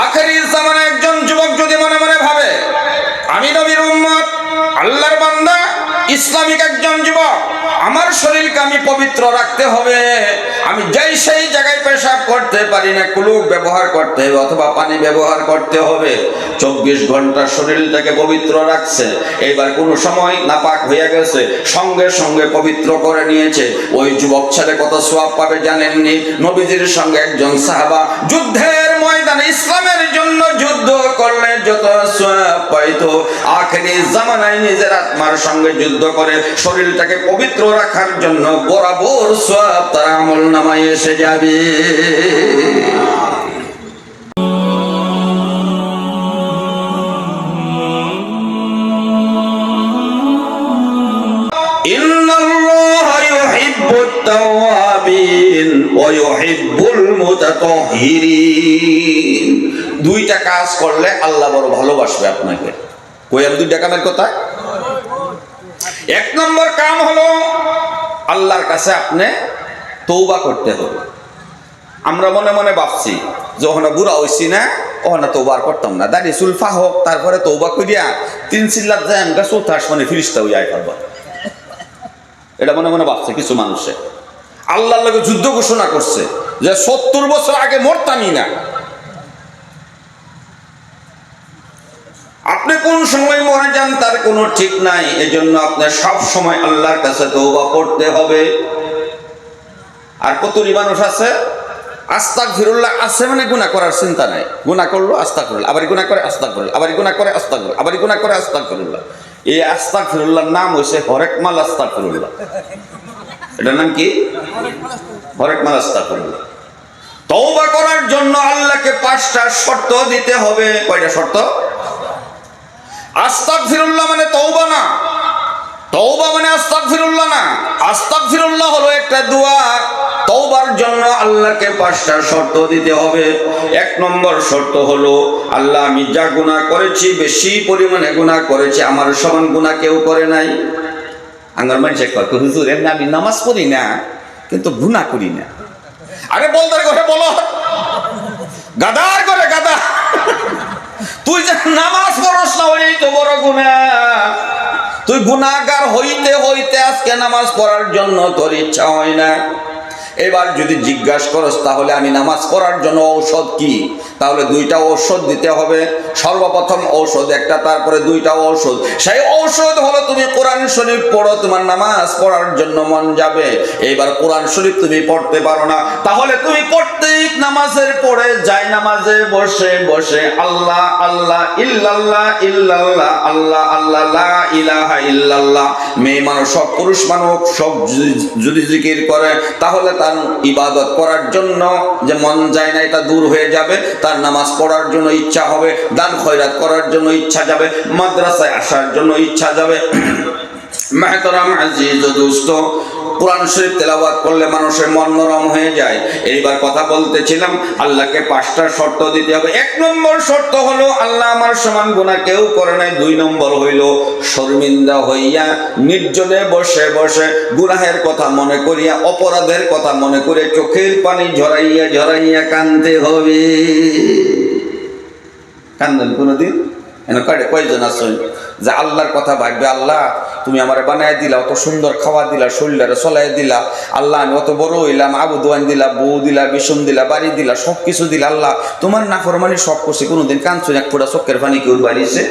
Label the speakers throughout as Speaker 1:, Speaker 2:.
Speaker 1: আখেরি জামানায় একজন যুবক যদি মনে মনে ভাবে আমি নবীর উম্মত, আল্লাহর বান্দা, ইসলামিক একজন যুবক, আমার শরীরকে আমি পবিত্র রাখতে হবে, আমি যাই সেই জায়গায় পেশাব করতে পারি না, কুলুক ব্যবহার করতে হবে অথবা পানি ব্যবহার করতে হবে, 24 ঘন্টা শরীরটাকে পবিত্র রাখছে, এবার কোনো সময় নাপাক হয়ে গেছে, সঙ্গে সঙ্গে পবিত্র করে নিয়েছে, ওই যুবক ছেলে কত সওয়াব পাবে জানেননি? নবীজির সঙ্গে একজন সাহাবা যুদ্ধের ময়দানে ইসলামের জন্য যুদ্ধ করলে যত সওয়াব পাইতো, আখেরি জামানায় নিজের আত্মার সঙ্গে যুদ্ধ করে শরীরটাকে পবিত্র রাখার জন্য বরাবর সওয়াব তার আমলনামায় এসে যাবে। ইন্নাল্লাহা ইউহিব্বুত তাওয়াবিন ওয়া ইউহিব্বুল মুতাতাহহিরিন। দুইটা কাজ করলে আল্লাহ বড় ভালোবাসবে আপনাকে। কইলাম দুইটা কামের কথা। এক নম্বর কাম হলো আল্লাহর কাছে আপনি তওবা করতে হবে। আমরা মনে মনে ভাবছি যখন বুড়া হইছি না ওখানে তওবা করতাম না, দাঁড়িয়ে সুলফা হোক তারপরে তওবা করিয়া 3 চিল্লাত যায় আমরা 4th আসমানে ফিরিস্তা হইয়া পারবো। এটা মনে মনে ভাবছে কিছু মানুষে। আল্লাহর লগে যুদ্ধ ঘোষণা করছে যে 70 বছর আগে মরতামই না। আপনি কোন সময় মরে যান তার কোনো ঠিক নাই, এজন্য আপনি সব সময় আল্লাহর কাছে তওবা করতে হবে। আর কতই মানুষ আছে আস্তাগফিরুল্লাহ আছে মানে গুনাহ করার চিন্তা নাই, গুনাহ করলো আস্তাগফিরুল্লাহ, আবার গুনাহ করে আস্তাগফিরুল্লাহ, আবার গুনাহ করে আস্তাগফিরুল্লাহ, আবার গুনাহ করে আস্তাগফিরুল্লাহ। এই আস্তাগফিরুল্লাহর নাম হইছে হরেক মাল আস্তাগফিরুল্লাহ। এটার নাম কি? হরেক মাল আস্তাগফিরুল্লাহ। তওবা করার জন্য আল্লাহকে 5টা শর্ত দিতে হবে। কয়টা শর্ত? আস্তাগফিরুল্লাহ মানে তওবা না, তওবা মানে আস্তাগফিরুল্লাহ না। আস্তাগফিরুল্লাহ হলো একটা দোয়া, তওবার জন্য আল্লাহকে 5টা শর্ত দিতে হবে। 1 নম্বর শর্ত হলো আল্লাহ আমি যা গুনাহ করেছি, বেশি পরিমাণে গুনাহ করেছি, আমার সমান গুনাহ কেউ করে নাই। আঙ্গার মানুষ কয় হুজুর এমনি আমি নামাজ পড়ি না কিন্তু গুনাহ করি না। আরে বলদার কথা বলো, গাদার করে গাদা, তুই যে নামাজ পড়স না ওই তো বড় গুনাহ। তুই গুনাহগার হইতে হইতে আজকে নামাজ পড়ার জন্য তোর ইচ্ছা হয় না। এবার যদি জিজ্ঞাসা করস তাহলে আমি নামাজ পড়ার জন্য ঔষধ কি, তাহলে 2টা ঔষধ দিতে হবে। সর্বপ্রথম ঔষধ একটা, তারপরে 2টা ঔষধ। সেই ঔষধ হলো তুমি কোরআন শরীফ পড়ো, তোমার নামাজ পড়ার জন্য মন যাবে। এবার কোরআন শরীফ তুমি পড়তে পারো না, তাহলে তুমি প্রত্যেক নামাজের পড়ে যাই নামাজে বসে বসে আল্লাহ আল্লাহ ইল্লাল্লাহ ইল্লাল্লাহ আল্লাহ আল্লাহ লা ইলাহা ইল্লাল্লাহ। মেয়ে মানুষ সব, পুরুষ মানুষ সব যদি জিকির করে তাহলে তার ইবাদত করার জন্য যে মন যায় না এটা দূর হয়ে যাবে, তার নামাজ পড়ার জন্য ইচ্ছা হবে, দান খয়রাত করার জন্য ইচ্ছা যাবে, মাদ্রাসায় আসার জন্য ইচ্ছা যাবে। মেহতারাম আজিজ ও দোস্ত, কোরআন শরীফ তেলাওয়াত করলে মানুষের মন নরম হয়ে যায়। এইবার কথা বলতেছিলাম আল্লাহকে 5টা শর্ত দিতে হবে। 1 নম্বর শর্ত হলো আল্লাহ আমার সমান গুনাহ কেউ করে নাই। 2 নম্বর হইল শর্মিন্দা হইয়া নির্জনে বসে বসে গুনাহের কথা মনে করিয়া, অপরাধের কথা মনে করে চোখের পানি ঝরাইয়া ঝরাইয়া কাঁদতে হবে। কান্দেন কোনদিন? কয়জন আছেন যে আল্লাহর কথা ভাববে, আল্লাহ তুমি আমারে বানায় দিলা, অত সুন্দর খাওয়া দিলা, শরীরটারে চলাই দিলা, আল্লাহ আমি অত বড় হইলাম, আবু দোয়ান দিলা, বউ দিলা, বিষম দিলা, বাড়ি দিলা, সব কিছু দিলা, আল্লাহ তোমার নাফরমানি সব করছি, কোনোদিন কাঁদছো এক ফোঁটা চোখের পানি কেউ বাড়িয়েছে?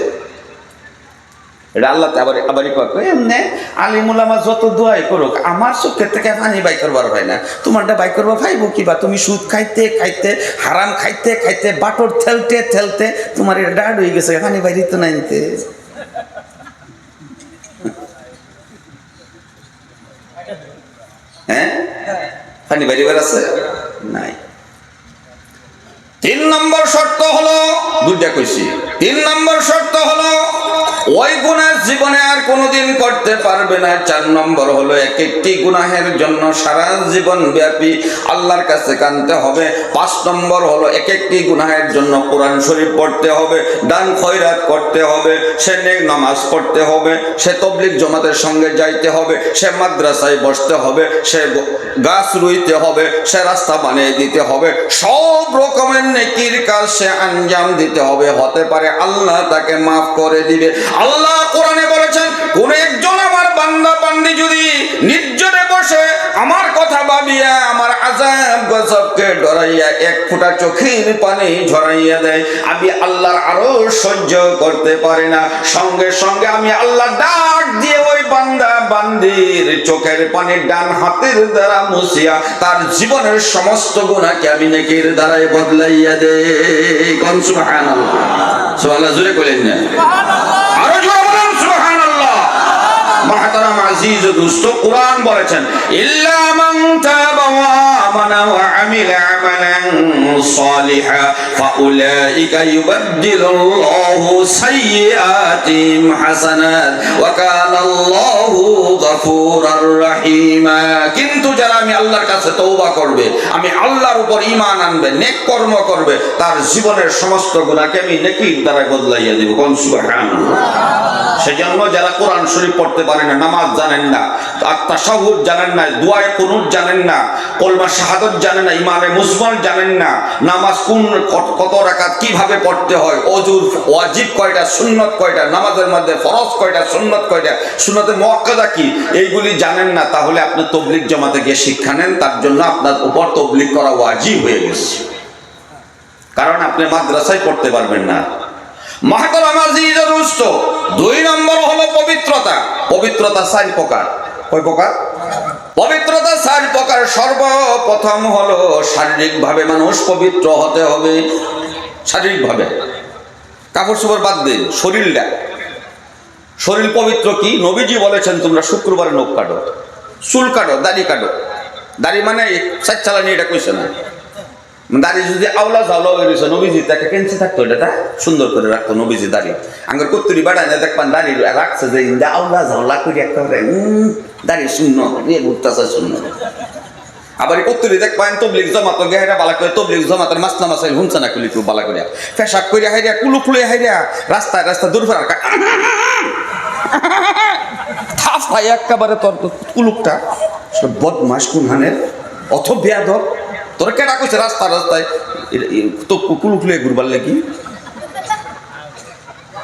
Speaker 1: এটা আল্লাহ আবারই কয় এমনি আলিমুল আমার যত দোয়াই করুক আমার চোখের থেকে পানি বাই করবার হয় না, তোমারটা বাই করবা ভাইব কিবা? তুমি সুদ খাইতে খাইতে, হারাম খাইতে খাইতে, বাটর ঠেলতে ঠেলতে তোমার এটা ডাড হয়ে গেছে, পানি বাইরে তো নাই নিতে। হ্যাঁ, পানি বাইরে আছে নাই। 3 নম্বর শর্ত হলো, 2টা কইছি। 3 নম্বর শর্ত হলো ওই গুনাহ জীবনে আর কোনোদিন করতে পারবে না। 4 নম্বর হলো এক একটি গুনাহের জন্য সারা জীবন ব্যাপী আল্লাহর কাছে কাঁদতে হবে। 5 নম্বর হলো এক একটি গুনাহের জন্য কোরআন শরীফ পড়তে হবে, দান খয়রাত করতে হবে, সে নেক নামাজ পড়তে হবে, সে তাবলীগ জামাতের সঙ্গে যাইতে হবে, সে মাদ্রাসায় বসতে হবে, সে গাছ রুইতে হবে, সে রাস্তা বানিয়ে দিতে হবে, সব রকমের নেকির কাজ সে আঞ্জাম দিতে হবে। হতে পারে আল্লাহ তাকে মাফ করে দিবে। আল্লাহ কোরআনে বলেছেন, কোন একজন আমার বান্দা বান্দি যদি নির্জনে বসে আমার কথা ভাবিয়া আমার আযাব গজবকে ডরাইয়া 1 ফোঁটা চোখের পানি ঝরাইয়া দেয়, আমি আল্লাহর আরো সহ্য করতে পারি না। সঙ্গে সঙ্গে আমি আল্লাহ ডাক দিয়ে ওই বান্দা বান্দির চোখের পানি ডান হাতের দ্বারা মুছিয়া তার জীবনের সমস্ত গুনাহকে আমি নেকির দ্বারাই বদলাইয়া দেই। কোন সুবহানাল্লাহ, সুবহানাল্লাহ জোরে কইলেন না, আরো জোরে বলেন সুবহানাল্লাহ। মুহতারাম আজিজ ও দোস্ত, কোরআন বলেছেন, ইল্লা মান তাবা ওয়া আমানা ওয়া আমিলা আমালান সালিহা ফাউলাইকা ইউবাদদিলুল্লাহু সাইয়্যাতিহিম হাসানাত ওয়া কানাল্লাহু গফুরার রহিমা। কিন্তু যারা আমি আল্লাহর কাছে তওবা করবে, আমি আল্লাহর উপর ঈমান আনবে, নেক কর্ম করবে, তার জীবনের সমস্ত গুনাহকে আমি নেকির দ্বারা বদলাইয়া দেব। কোন সুবহানাল্লাহ। সেজন্য যারা কোরআন শরীফ পড়তে পারে না, নামাজ জানেন না, তাশাহুদ জানেন না, দুআয়ে কুনুত জানেন না, কলমা শাহাদাত জানেন না, ইমানে মুসলিম জানেন না, নামাজ কত রাকাত কিভাবে পড়তে হয়, ওযুর ওয়াজিব কয়টা, সুন্নাত কয়টা, নামাজের মধ্যে ফরজ কয়টা, সুন্নাত কয়টা, সুন্নাতে মুআক্কাদা কি, এইগুলি জানেন না, তাহলে আপনি তাবলীগ জামাতে গিয়ে শিক্ষা নেন, তার জন্য আপনার উপর তাবলীগ করা ওয়াজিব হয়ে গেছে, কারণ আপনি মাদ্রাসায় পড়তে পারবেন না। মুহতারাম আজিজ ও দোস্ত, 2 নম্বর হলো পবিত্রতা। পবিত্রতা 4 প্রকার। কয় প্রকার? পবিত্রতা 4 প্রকার। সর্বপ্রথম হলো শারীরিকভাবে মানুষ পবিত্র হতে হবে। শারীরিকভাবে কাপড় চোপড় বাদ দিন, শরীরটা, শরীর পবিত্র কি? নবীজি বলেছেন, তোমরা শুক্রবারে নখ কাটো, চুল কাটো, দাড়ি কাটো। দাড়ি মানে 4 চালানি, এটা কইছে না। দাড়ি যদি আওলা ঝাওলা হয়ে গেছে, নবীজি তাকে কেঞ্চি থাকতো, এটা সুন্দর করে রাখতো নবীজি দাড়ি। আঙ্গুর কত্তুরি বাড়ায় না, দেখবেন দাড়ি রাখছে যে আওলা ঝাওলা করে একেবারে দাড়ি শূন্য নিয়ে ঘুরতেছে শূন্য। আবার কত্তুরি দেখবেন তাবলীগ জামাত গেহাইরা বালা করে, তাবলীগ জামাতের মাসলা মাসাইল হুনছে না কুলি বালা করে, পেশাব করে হাইরা কুলু খুলে হাইরা রাস্তায় রাস্তায় দূর ফেরার থাপ হয় একেবারে। তোর কুলুকটা বদমাস কুনহানের অথ বেয়াদব, তোর কেটা কইছে রাস্তায় রাস্তায় তো কুলু খুলে ঘুরবার লাগি?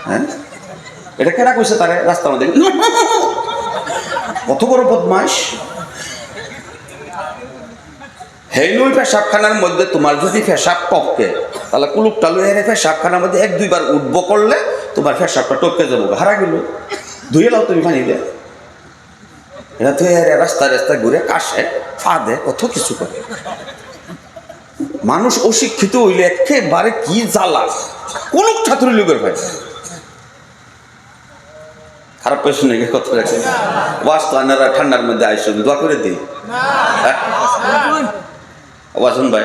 Speaker 1: হ্যাঁ, এটা কেটা কইছে তারে রাস্তার মধ্যে? কত বড় বদমাস! হেইলুই পেশাবখানার মধ্যে তোমার যদি পেশাব টপকে, তাহলে কুলুকটা লুয়ে পেশাবখানার মধ্যে 1-2 বার উঠবো করলে তোমার পেশাবটা টপকে যাবো, হারা গেল। ধুয়ে লাও তুমি পানি দিয়ে, এটা ধুয়ে রাস্তায় রাস্তায় ঘুরে কাশে ফাঁদে কত কিছু করে। মানুষ অশিক্ষিত হইলে একেবারে কি জ্বালা, কোন ছাত্র লোকের ভাই খারাপ পেছনে নাকি কথা রাখে। ওয়াস্তা আনারা ঠান্ডার মধ্যে আইসো, দোয়া করে দিই। ওয়াসন ভাই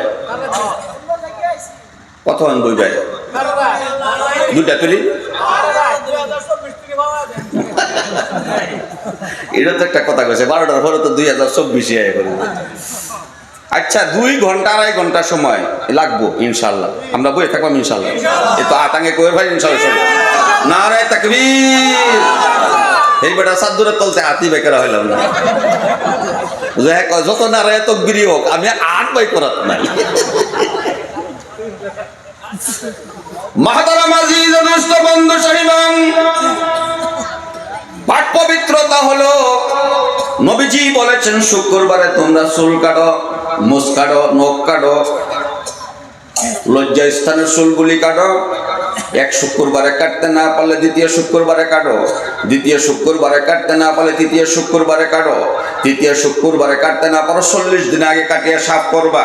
Speaker 1: কত হন বই ভাই? 2টা তুলি। এটা তো একটা কথা কইছে, 12টার পরে তো 2024 আয় করবে। আচ্ছা, 2 ঘন্টা 2.5 ঘন্টা সময় লাগবো ইনশাল্লাহ, আমরা বই থাকবাম ইনশাল্লাহ। এ তো আতাঙ্গে কই ভাই ইনশাল্লাহ। নারে তাকবীর! এই বেটা সাদ্দুরের তলতে হাতি বেকার হইলাম না, যত নারে তাকবীরই হোক, আমি 8 বাই করাত নাই। মুহতারাম আজিজ ও দোস্ত বন্ধু শরীফান, পাক পবিত্রতা হলো, নবীজি বলেছেন শুক্রবারে তোমরা চুল কাটো, মুছ কাটো, নখ কাটো, লজ্জা স্থানের চুলগুলি কাটো। 1 শুক্রবারে কাটতে না পারলে 2য় শুক্রবারে কাটো, 2য় শুক্রবারে কাটতে না পারলে 3য় শুক্রবারে কাটো, 3য় শুক্রবারে কাটতে না পারো 40 দিন আগে কাটিয়ে সাফ করবা।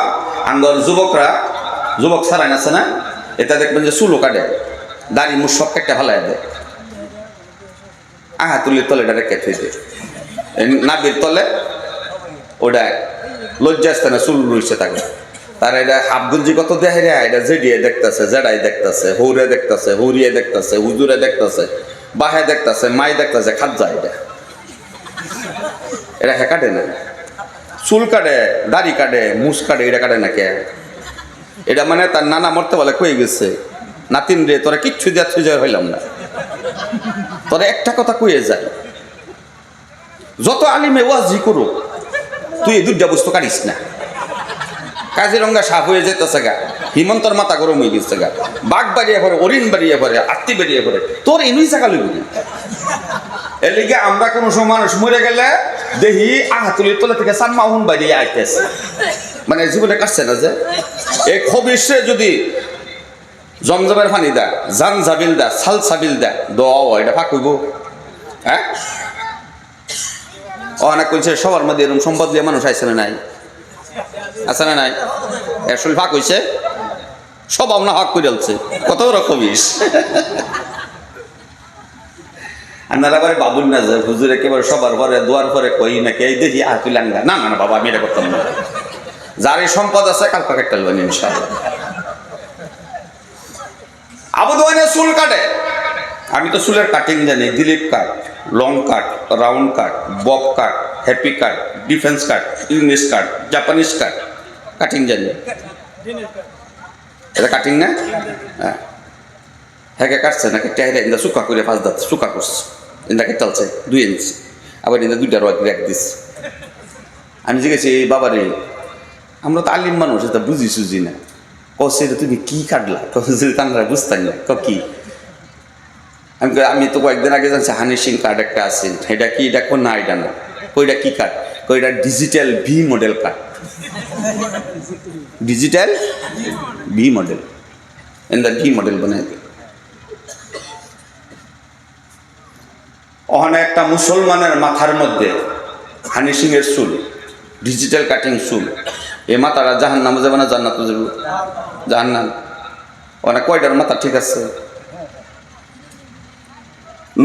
Speaker 1: আঙ্গর যুবকরা, যুবক সারাই আছে না, এটা দেখবেন যে চুলও কাটে, দাড়ি মুখ সব কেটে ফেলাই দেয়, তুলির তলে এটা রেখে থুই দেয়, নাবির তলে ওটা লজ্জাস্থানে চুল রয়েছে থাকে। তার এটা হাফগুঞ্জি কত দেখে রে, এটা জেডিয়ে দেখতেছে, জেডাই দেখতেছে, হৌরে দেখতেছে, হৌরিয়ে দেখতেছে, হুজুরে দেখতেছে, বাহে দেখতেছে, মাই দেখতেছে, খাত যায় এটা হ্যাঁ কাটে না। চুল কাটে, দাড়ি কাটে, মুছ কাটে, এটা কাটে না কে? এটা মানে তার নানা মরতে বলে কয়ে গেছে, নাতিন রে তোরা কিচ্ছু দিয়া থুই হইলাম না, তোরা একটা কথা কয়ে যায়, যত আলিমে ওয়াজি করুক তুই এই দুইটা বস্তু কাটিস না। কাজিরঙ্গা সাফ হয়ে যেতেছে গা, হিমন্তর মাথা গরম হয়ে গেছে গা, বাঘ বাড়িয়ে পড়ে, অরিন বাড়িয়ে পড়ে, আত্মি বেরিয়ে পড়ে, তোর এনুই চাকা লইবি। এর লিগে আমরা কোনো সময় মানুষ মরে গেলে দেখি আহাতুলির তলা থেকে সানমাহুন বাড়িয়ে আইতেছে, মানে জীবনে কাটছে না যে এই খবিসে যদি জমজমের পানি দা, জান জাবিল দা, সাল সাবিল দা, দোয়া এটা ফাঁক হইব। হ্যাঁ অনেক কইছে সবার মধ্যে এরকম সম্পদ দিয়ে মানুষ আইসে না নাই, আছে না নাই? এর শরীর ফাঁক হইছে, সব আমরা হাক করে আলছে, কত রকমিস। আপনারা আবার বাবুল না যে হুজুর একেবারে সবার পরে দোয়ার পরে কই নাকি এই দেখি তুই লাঙ্গা, না না বাবা আমি এটা করতাম না, যার এই সম্পদ আছে কাল পাকেট টালবেন ইনশাআল্লাহ। আবু দোয়ানে চুল কাটে, আমি তো চুলের কাটিং জানি, দিলীপ কাট, লং কাট, রাউন্ড কাট, বব কাট, হ্যাপি কাট, ডিফেন্স কাট, ইংলিশ কাট, জাপানিজ কাট, কাটিং জানি। এটা কাটিং না? হ্যাঁ হ্যাঁ কাটছে নাকি টাইরে ইন্দা চুকা করে 5 দাঁত চুকা করছে, ইন্দা কেটালছে 2 ইঞ্চি, আবার ইন্দা 2টা রেক দিচ্ছে। আমি জিজ্ঞেছি এই বাবারে আমরা তো আলিম মানুষ, এটা বুঝি সুঝি না, কসে তুমি কি কাটলা? তারা বুঝতাম না কি। আমি তো কয়েকদিন আগে জানছি হানি সিং কার্ড একটা আছে, এটা কি? এটা কোন না, এটা না, কইটা কি কার্ড? কইটা ডিজিটাল ভি মডেল কার্ড, ডিজিটাল ভি মডেল, এন্দা ভি মডেল বানাই। ওখানে একটা মুসলমানের মাথার মধ্যে হানি সিং এর চুল, ডিজিটাল কাটিং চুল, এ মাথাটা জাহান্নামে যাবে না জান্নাতে যাবে? জাহান্নাম। ওখানে কয়টার মাথা ঠিক আছে?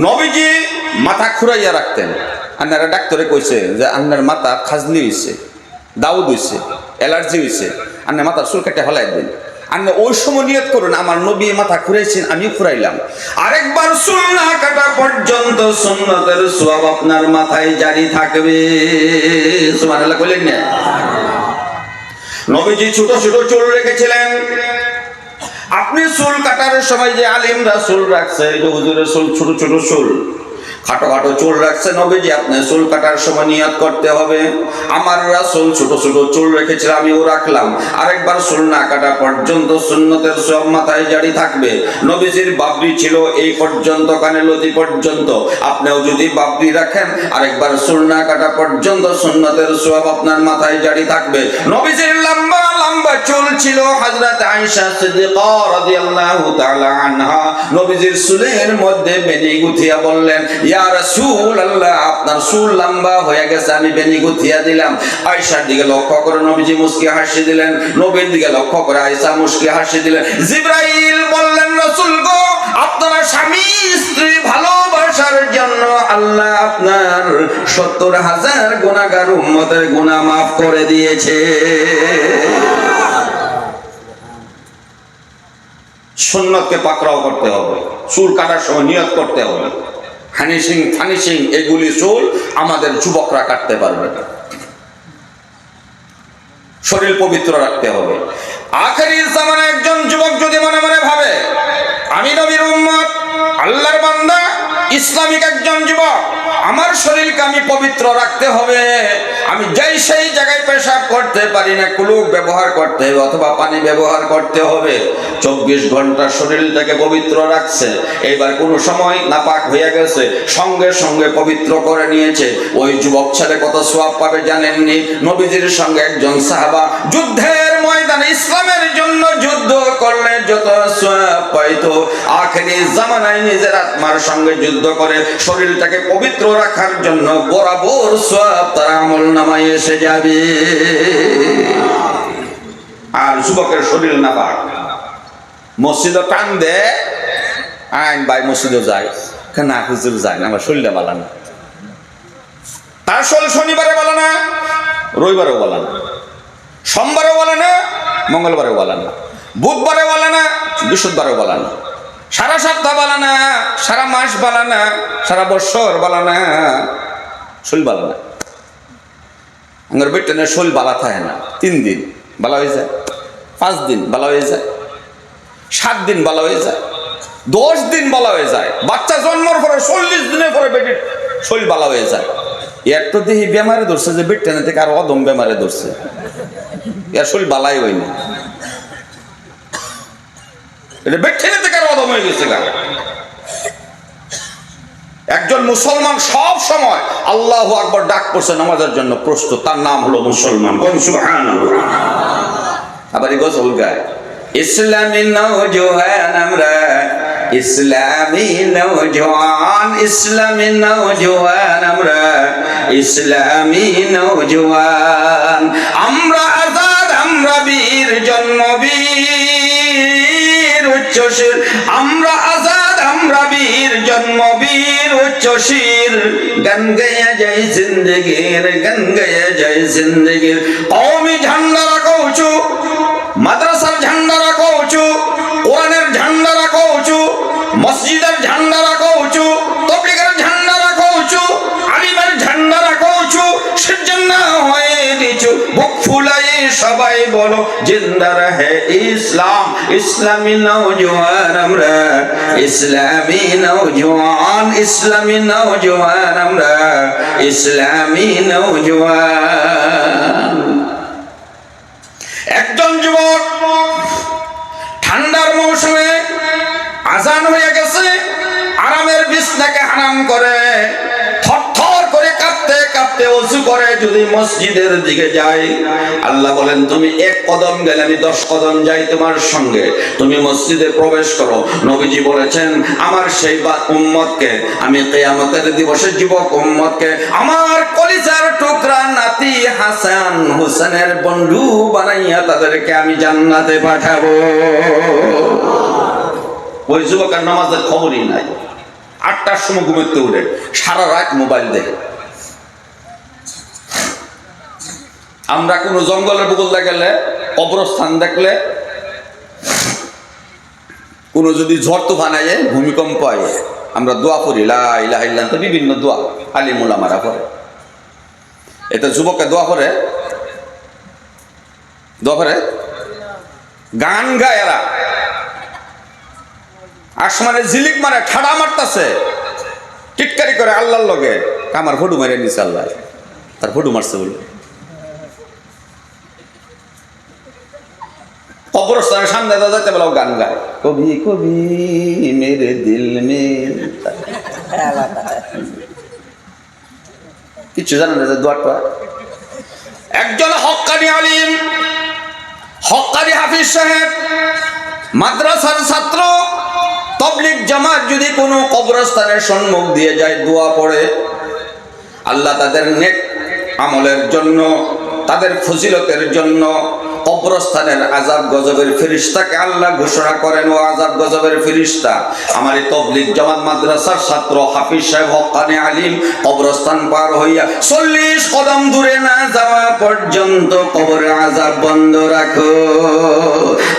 Speaker 1: নবীজি মাথা খুরাইয়া রাখতেন, আপনারা ডাক্তারে কইছে যে আপনার মাথা খাজলি হয়েছে, দাউদ হয়েছে, অ্যালার্জি হয়েছে, আপনার মাথার চুল কেটে হলাই দিন। আপনি ওই সময় নিয়ত করুন আমার নবী মাথা খুরাইছেন, আমিও খুরাইলাম, আরেকবার চুল না কাটা পর্যন্ত সুন্নতের সওয়াব আপনার মাথায় জারি থাকবে। সুবহানাল্লাহ বলেন না? নবীজি ছোট ছোট চুল রেখেছিলেন। আপনি চুল কাটার সময় যে আলিমরা চুল রাখছে, এই যে হুজুরের চুল ছোট ছোট চুল, খাটো খাটো চুল রাখছে নবীজি, আপনি চুল কাটার সময় নিয়ত করতে হবে আমার রাসূল ছোট ছোট চুল রেখেছিল, আমিও রাখলাম, আরেকবার চুল না কাটা পর্যন্ত সুন্নতের সওয়াব মাথায় জারি থাকবে। নবীজির বাবরি ছিল এই পর্যন্ত, কানে লতি পর্যন্ত, আপনিও যদি বাবরি রাখেন আরেকবার চুল না কাটা পর্যন্ত সুন্নতের সওয়াব আপনার মাথায় জারি থাকবে। নবীজির লম্বা লম্বা চুল ছিল, হযরত আয়েশা সিদ্দিকা রাদিয়াল্লাহু তাআলা আনহা নবীজির চুলের মধ্যে বেনি গুথিয়া বললেন, ইয়া রাসূলুল্লাহ আপনার চুল লম্বা হয়ে গেছে, আমি বেনি গুথিয়া দিলাম। আয়েশার দিকে লক্ষ্য করে নবীজি মুস্কি হাসি দিলেন, নবীর দিকে লক্ষ্য করে আয়েশা মুস্কি হাসি দিলেন। জিবরাইল বললেন, রাসূল গো আপনারা স্বামী স্ত্রী ভালোবাসার জন্য আল্লাহ আপনার 70,000 গুনাহগার উম্মতের গুনাহ মাফ করে দিয়েছে। সুন্নতকে পাকড়াও করতে হবে, চুল কাটার সময় নিয়ত করতে হবে। হানিসিং ফানিসিং এগুলি চুল আমাদের যুবকরা কাটতে পারবে না। শরীর পবিত্র রাখতে হবে। আখেরি জামানে একজন যুবক যদি মনে মনে ভাবে আমি নবীর উম্মত, আল্লাহর বান্দা, ইসলামিক একজন যুবক, আমার শরীরকে আমি পবিত্র রাখতে হবে, আমি যেই সেই জায়গায় পেশাব করতে পারি না, কুলুক ব্যবহার করতে হবে অথবা পানি ব্যবহার করতে হবে, 24 ঘন্টা শরীরটাকে পবিত্র রাখছে, এবার কোনো সময় নাপাক হয়ে গেছে সঙ্গে সঙ্গে পবিত্র করে নিয়েছে, ওই যুবক ছেলে কত সওয়াব পাবে জানেননি? নবীজির সঙ্গে একজন সাহাবা যুদ্ধের ময়দানে ইসলামের জন্য যুদ্ধ করলে যত সওয়াব পাইতো, আখেরি জামানায় নিজের আত্মার সঙ্গে যুদ্ধ করে শরীরটাকে পবিত্র রাখার জন্য বরাবর সওয়াব তার আমলনামায় এসে যাবে। আর যুবকের শরীর নাপাক, মসজিদে টান দে আইন ভাই মসজিদে যায়, না হুজুর যায় না, আমার শরীরটা ভালো না, তার শনিবারে বলে না, রবিবারেও বলে না, সোমবারেও বলে না, মঙ্গলবারেও বলে না, বুধবারেও বলে না, বৃহস্পতিবারেও বলে না, সারা সপ্তাহ বালা না, সারা মাস বালা না, সারা বছর বালা না, শরীর বালা না। আমার বেটেনের শরীর বালা থাকে না, 3 দিন বালা হয়ে যায়, 5 দিন বালা হয়ে যায়, 7 দিন বালা হয়ে যায়, 10 দিন বালা হয়ে যায়। বাচ্চা জন্মের পরে 40 দিনের পরে বেটের শরীর বালা হয়ে যায়। এর তো দেখি বেমারে ধরছে যে বেটেনে থেকে আর অদম বেমারে ধরছে, এর শরীর বালাই হয়নি, এটা বেটেনে থেকে আর অদম হয়ে গেছে। একজন মুসলমান সব সময় আল্লাহু আকবার ডাক পড়ছে নামাজের জন্য প্রস্তুত, তার নাম হলো মুসলমান। সুবহানাল্লাহ। আবার এই গজল গায়, ইসলামী নওজোয়ান আমরা, ইসলামী নওজোয়ান, ইসলামী নওজোয়ান আমরা, ইসলামী নওজোয়ান। আমরা আজাদ, আমরা বীর, জন্মবীর উচ্চশীর। আমরা আজাদ, আমরা বীর, জন্মবীর উচ্চশীর। গান গায়া যায় জিন্দগির, গান গায়া যায় জিন্দগির। কওমি ঝান্ডা রাখো উঁচু, মাদ্রাসার ঝান্ডা রাখো উঁচু, কোরআনের ঝান্ডা রাখো উঁচু, মসজিদের ঝান্ডা রাখো উঁচু, তাবলীগের ঝান্ডা রাখো উঁচু, আলিমের ঝান্ডা রাখো উঁচু। সেজন্য হয়ে নিচু, বুক ফুলাই সবাই বলো জিন্দা রহে ইসলাম। ইসলামী নওজোয়ান আমরা, ইসলামী নওজোয়ান, ইসলামী নওজোয়ান আমরা, ইসলামী নওজোয়ান। একজন যুবক ঠান্ডার মৌসুমে আজান হয়ে গেছে, আরামের বিছনাকে হারাম করে থরথর করে কাঁপতে কাঁপতে ওযু করে যদি মসজিদের দিকে যায়, আল্লাহ বলেন তুমি 1 কদম গেলে আমি 10 কদম যাই তোমার সঙ্গে, তুমি মসজিদে প্রবেশ করো। নবীজি বলেছেন আমার সেই উম্মতকে আমি কিয়ামতের দিবসে যুবক উম্মতকে আমার কলিজার টুকরা নাতি হাসান হোসেনের বন্ধু বানাইয়া তাদেরকে আমি জান্নাতে পাঠাবো। ওই যুবকের নামাজের খবরই নাই, 8টার সময় ঘুমাতে উঠে সারা রাত মোবাইল দেখে। আমরা কোন জঙ্গলের বুকলে গেলে, কবরস্থান দেখলে, কোন যদি ঝড় তুফান আয়ে, ভূমিকম্প আয়ে, আমরা দোয়া করি লা ইলাহা ইল্লাল্লাহ, বিভিন্ন দোয়া আলিম উলামারা করে। এটা যুবকে দোয়া করে গান গায়, এরা আসমানে ঝিলিক মারে, ঠাডা মারতাছে, টিটকারি করে আল্লাহর লগে। আমার ফটো মারে নিছে আল্লাহ, তার ফটো মারছে বলে। কবরস্থানের সামনে যাইতে বলে গান গায়, কবি কবি মেরে দিল মে। কিছু জানেন না যে দোয়াটা। একজন হক্কানি আলিম, হক্কানি হাফিজ সাহেব, মাদ্রাসার ছাত্র, তাবলীগ জামাত যদি কোনো কবরস্থানের সম্মুখ দিয়ে যায় দোয়া পড়ে, আল্লাহ তাদের নেক আমলের জন্য, তাদের ফজিলতের জন্য কবরস্থানের আযাব গজবের ফেরেশতাকে আল্লাহ ঘোষণা করেন, ও আযাব গজবের ফেরেশতা আমার এই তাবলীগ জামাত মাদ্রাসার ছাত্র হাফিজ সাহেব হক্কানি আলিম কবরস্থান পার হইয়া 40 কদম দূরে না যাওয়া পর্যন্ত কবরের আযাব বন্ধ রাখো।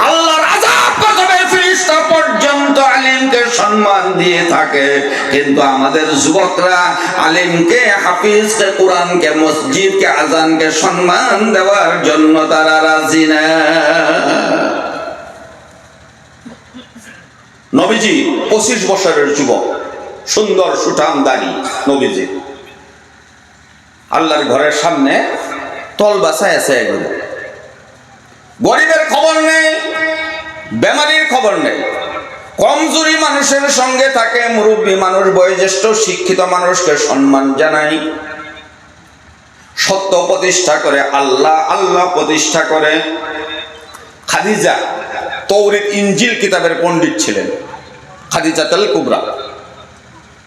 Speaker 1: আল্লাহর আযাব গজবের ফেরেশতা পর্যন্ত আলিমকে সম্মান দিয়ে থাকে, কিন্তু আমাদের যুবকরা আলিমকে, হাফিজকে, কোরআনকে, মসজিদকে, আজানকে সম্মান দেওয়ার জন্য তারা রাজি না। নবীজি 25 বছরের যুবক, সুন্দর সুঠাম দাড়ি নবীজি, আল্লাহর ঘরের সামনে তল বাসায় আছে। এগুলো গরিবের খবর নেই, বেমারির খবর নেই, কমজোরি মানুষের সঙ্গে থাকে, মুরব্বী মানুষ, বয়োজ্যেষ্ঠ শিক্ষিত মানুষকে সম্মান জানাই, সত্য প্রতিষ্ঠা করে, আল্লাহ আল্লাহ প্রতিষ্ঠা করে। খাদিজা তৌরিত ইনজিল কিতাবের পণ্ডিত ছিলেন, খাদিজাতুল কুবরা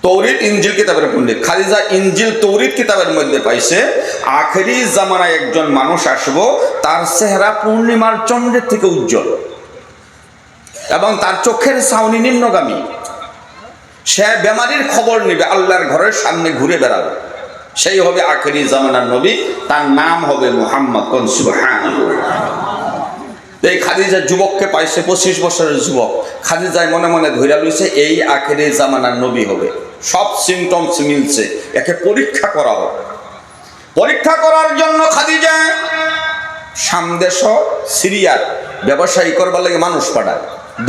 Speaker 1: তৌরিত ইনজিল কিতাবের পণ্ডিত। খাদিজা ইনজিল তৌরিত কিতাবের মধ্যে পাইছে আখেরি জামানায় একজন মানুষ আসবো, তার চেহারা পূর্ণিমার চন্দ্রের থেকে উজ্জ্বল এবং তার চোখের ছাউনি নিম্নগামী। সে বেমারির খবর নেবে, আল্লাহর ঘরের সামনে ঘুরে বেড়াবে, সেই হবে আখেরি জামানার নবী, তার নাম হবে মুহাম্মদ। সুবহানাল্লাহ। এই খাদিজা যুবককে পাইছে, 25 বছরের যুবক। খাদিজায় মনে মনে ধইরা লইছে এই আখেরি জামানার নবী হবে। সব সিমটমস মিলছে, একে পরীক্ষা করা হবে। পরীক্ষা করার জন্য খাদিজা সামদেশ সিরিয়ার ব্যবসায়ী করবার লাগে মানুষ পাঠায়,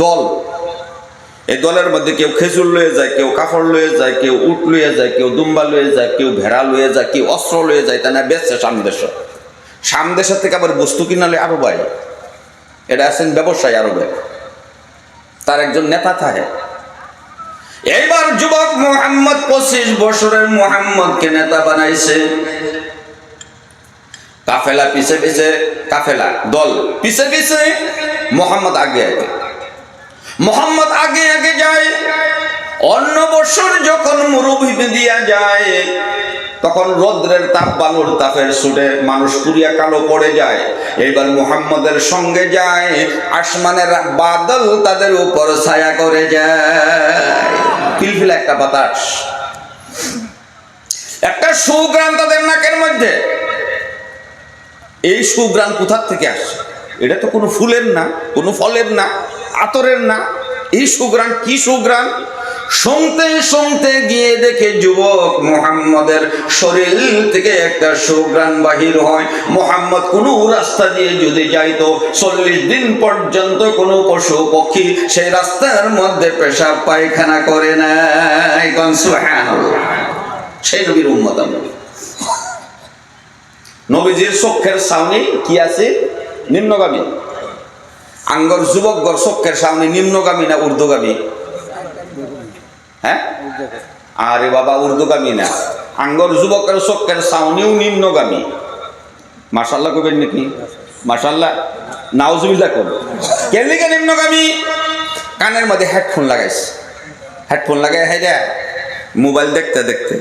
Speaker 1: দল। এই দলের মধ্যে কেউ খেজুর লয়ে যায়, কেউ কাপড় লয়ে যায়, কেউ উট লয়ে যায়, কেউ দুম্বা লয়ে যায়, কেউ ভেড়া লয়ে যায়, কেউ অস্ত্র লয়ে যায়, তা না বেচছে সামদেশের থেকে আবার বস্তু কিনালে আরো ভাই। এটা আছেন ব্যবসায়ী আরবে, তার একজন নেতা থাকে। এইবার যুবক মুহাম্মদ 25 বছরের মুহাম্মদকে নেতা বানাইছে। কাফেলা পিছে পিছে, কাফেলা দল পিছে পিছে, মুহাম্মদ আগে আগে, মুহাম্মদ আগে আগে যায়। অন্য বছর যখন মরুভূমি দিয়া যায়, তখন রৌদ্রের তাপ, বালুর তাপের ছুটে মানুষ পুরিয়া কালো পড়ে যায়। এবার মুহাম্মদের সঙ্গে যায়, আসমানের বাদল তাদের উপর ছায়া করে যায়। ফিলফিলা একটা বাতাস, একটা সুগ্রাণ তাদের নাকের মধ্যে। এই সুগ্রাণ কোথা থেকে আসে? এটা তো কোনো ফুলের না, কোনো ফলের না, আতরের না। এই সুগ্রাণ কি সুগ্রাণ? শুনতে শুনতে গিয়ে দেখে যুবক মুহাম্মদের শরীর থেকে একটা সুগ্রাণ বাহির হয়। মুহাম্মদ কোনো রাস্তা দিয়ে যদি যাইতো, 40 দিন পর্যন্ত কোনো পশু পক্ষী সেই রাস্তার মধ্যে পেশাব পায়খানা করে নাই। সুবহানাল্লাহ। সেই নবীর উম্মত আমরা। নবীজির চোখের সামনে কি আছে? নিম্নগামী। আঙ্গর যুবকগর চোখের সামনে নিম্নগামী না ঊর্ধ্বগামী? হ্যাঁ, আরে বাবা, ঊর্ধ্বগামী না। আঙ্গর যুবকের চোখের সামনেও নিম্নগামী। মাশাআল্লাহ কবেন নাকি? মাশাআল্লাহ, নাউজুবিল্লাহ করবে। কেন লিখে নিম্নগামী? কানের মধ্যে হেডফোন লাগাইছে। হেডফোন লাগাই হাইরা মোবাইল দেখতে দেখতে,